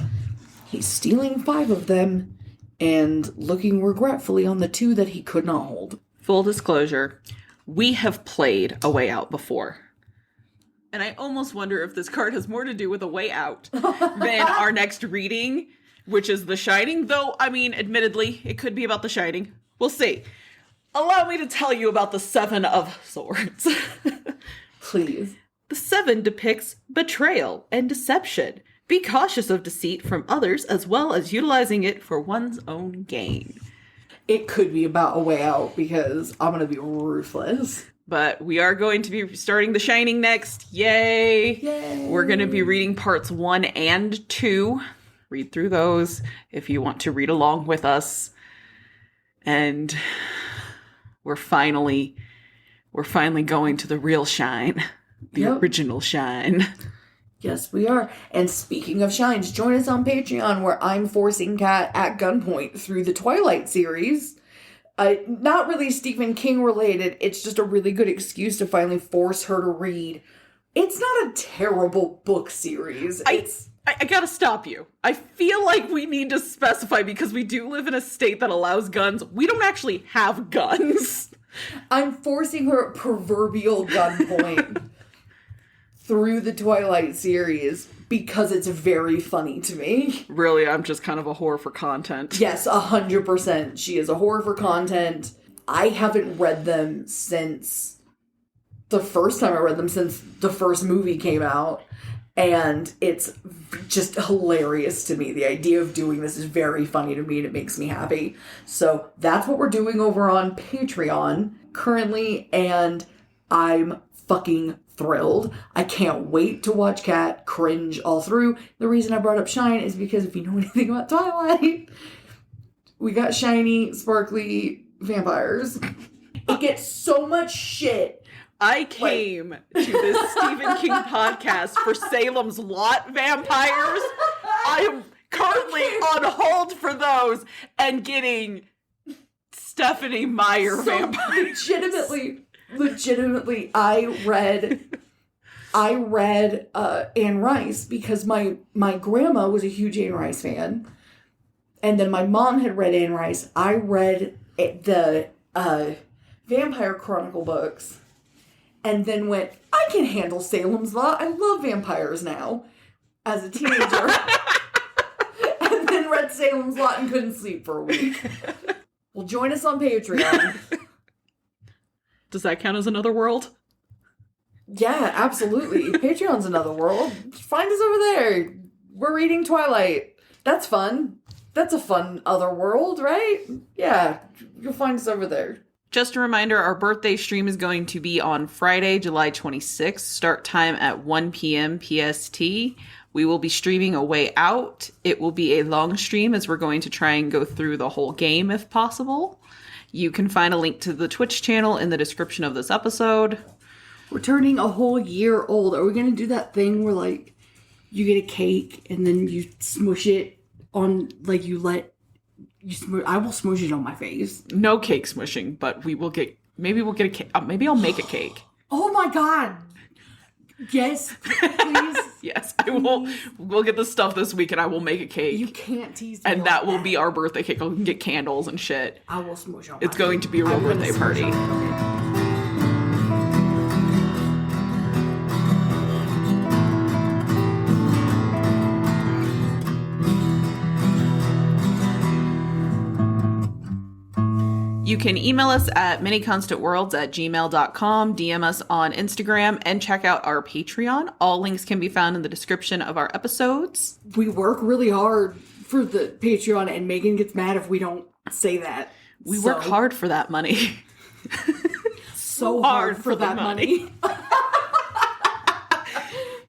He's stealing five of them and looking regretfully on the two that he could not hold. Full disclosure, we have played A Way Out before. And I almost wonder if this card has more to do with A Way Out than our next reading, which is The Shining. Though, I mean, admittedly, it could be about The Shining. We'll see. Allow me to tell you about the Seven of Swords. Please. The Seven depicts betrayal and deception, Be cautious of deceit from others as well as utilizing it for one's own gain. It could be about a way out because I'm going to be ruthless. But we are going to be starting The Shining next. Yay! Yay! We're going to be reading parts 1 and 2. Read through those if you want to read along with us. And we're finally going to the real Shine. The original Shine. Yes, we are. And speaking of shines, join us on Patreon where I'm forcing Kat at gunpoint through the Twilight series. Not really Stephen King related. It's just a really good excuse to finally force her to read. It's not a terrible book series. I gotta stop you. I feel like we need to specify, because we do live in a state that allows guns. We don't actually have guns. I'm forcing her at proverbial gunpoint through the Twilight series because it's very funny to me. Really, I'm just kind of a whore for content. Yes, 100%. She is a whore for content. I haven't read them since the first time I read them, since the first movie came out. And it's just hilarious to me. The idea of doing this is very funny to me and it makes me happy. So that's what we're doing over on Patreon currently. And I'm fucking thrilled. I can't wait to watch Kat cringe all through. The reason I brought up Shine is because if you know anything about Twilight, we got shiny, sparkly vampires. It gets so much shit. I came to this Stephen King podcast for Salem's Lot vampires. I am currently on hold for those and getting Stephanie Meyer vampires. Legitimately, I read Anne Rice because my grandma was a huge Anne Rice fan. And then my mom had read Anne Rice. I read the Vampire Chronicle books. And then went, I can handle Salem's Lot. I love vampires now. As a teenager. And then read Salem's Lot and couldn't sleep for a week. Well, join us on Patreon. Does that count as another world? Yeah, absolutely. Patreon's another world. Find us over there. We're reading Twilight. That's fun. That's a fun other world, right? Yeah, you'll find us over there. Just a reminder, our birthday stream is going to be on Friday, July 26th, start time at 1 p.m. PST. We will be streaming A Way Out. It will be a long stream as we're going to try and go through the whole game if possible. You can find a link to the Twitch channel in the description of this episode. We're turning a whole year old. Are we going to do that thing where, like, you get a cake and then you smush it on, like, I will smush it on my face. No cake smushing, but maybe we'll get a cake. Maybe I'll make a cake. Oh my god. Yes, please. Yes, I will. We'll get the stuff this week and I will make a cake. You can't tease me. And like that will be our birthday cake. We can get candles and shit. I will smush on It's going to be a real birthday party. Okay. You can email us at manyconstantworlds@gmail.com, DM us on Instagram, and check out our Patreon. All links can be found in the description of our episodes. We work really hard for the Patreon, and Megan gets mad if we don't say that. We work hard for that money. So hard for that money.